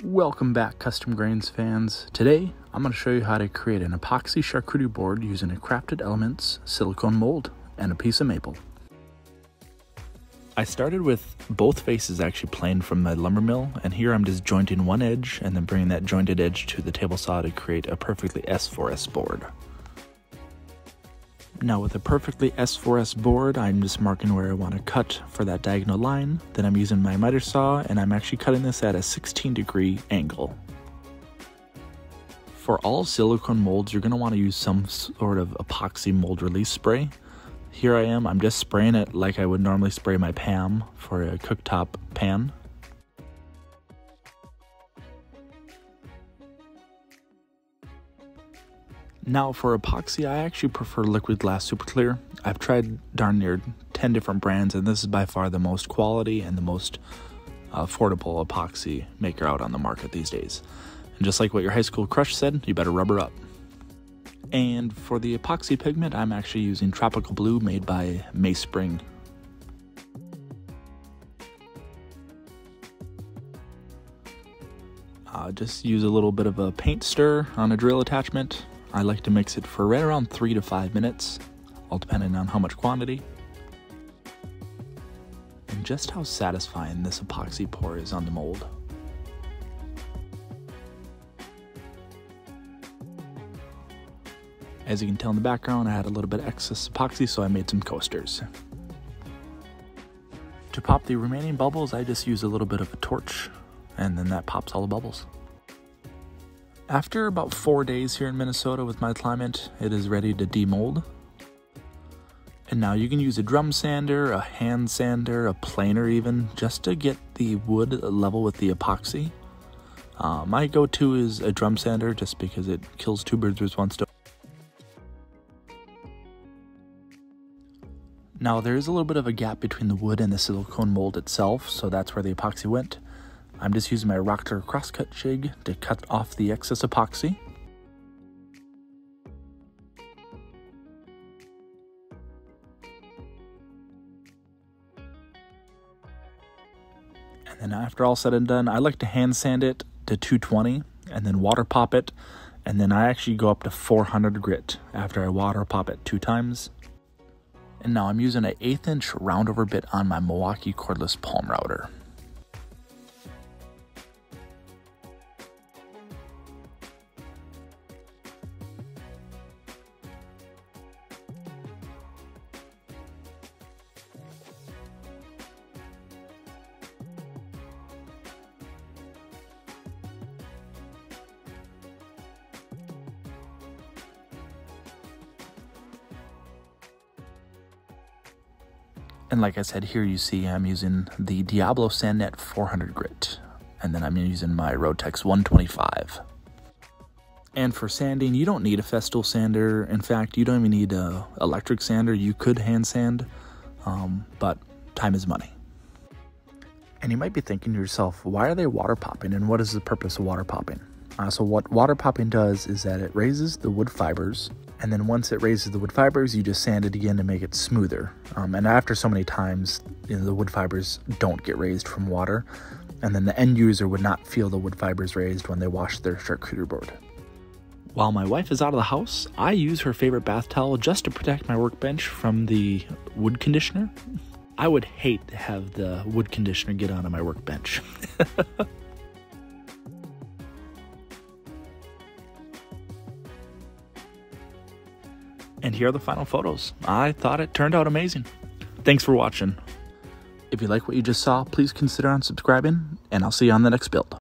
Welcome back, Custom Grains fans. Today, I'm going to show you how to create an epoxy charcuterie board using a Crafted Elements silicone mold and a piece of maple. I started with both faces actually planed from the lumber mill, and here I'm just jointing one edge and then bringing that jointed edge to the table saw to create a perfectly S4S board. Now with a perfectly S4S board, I'm just marking where I want to cut for that diagonal line. Then I'm using my miter saw and I'm actually cutting this at a 16-degree angle. For all silicone molds, you're going to want to use some sort of epoxy mold release spray. Here I am, I'm just spraying it like I would normally spray my PAM for a cooktop pan. Now for epoxy, I actually prefer liquid glass super clear. I've tried darn near 10 different brands, and this is by far the most quality and the most affordable epoxy maker out on the market these days. And just like what your high school crush said, you better rubber up. And for the epoxy pigment, I'm actually using Tropical Blue made by Mayspring. Just use a little bit of a paint stir on a drill attachment. I like to mix it for right around 3 to 5 minutes, all depending on how much quantity. And just how satisfying this epoxy pour is on the mold. As you can tell in the background, I had a little bit of excess epoxy, so I made some coasters. To pop the remaining bubbles, I just use a little bit of a torch, and then that pops all the bubbles. After about 4 days here in Minnesota with my climate, it is ready to demold. And now you can use a drum sander, a hand sander, a planer even, just to get the wood level with the epoxy. My go-to is a drum sander just because it kills two birds with one stone. Now there is a little bit of a gap between the wood and the silicone mold itself, so that's where the epoxy went. I'm just using my Rockler crosscut jig to cut off the excess epoxy. And then after all said and done, I like to hand sand it to 220 and then water pop it. And then I actually go up to 400 grit after I water pop it 2 times. And now I'm using an 1/8 inch roundover bit on my Milwaukee cordless palm router. And like I said, here you see I'm using the Diablo Sandnet 400 grit, and then I'm using my Rotex 125. And for sanding, you don't need a Festool sander. In fact, you don't even need an electric sander. You could hand sand, but time is money. And you might be thinking to yourself, why are they water popping, and what is the purpose of water popping? So what water popping does is that it raises the wood fibers, and then once it raises the wood fibers, you just sand it again to make it smoother. And after so many times, the wood fibers don't get raised from water, and then the end user would not feel the wood fibers raised when they wash their charcuterie board. While my wife is out of the house, I use her favorite bath towel just to protect my workbench from the wood conditioner. I would hate to have the wood conditioner get onto my workbench. And here are the final photos. I thought it turned out amazing. Thanks for watching. If you like what you just saw, please consider unsubscribing, and I'll see you on the next build.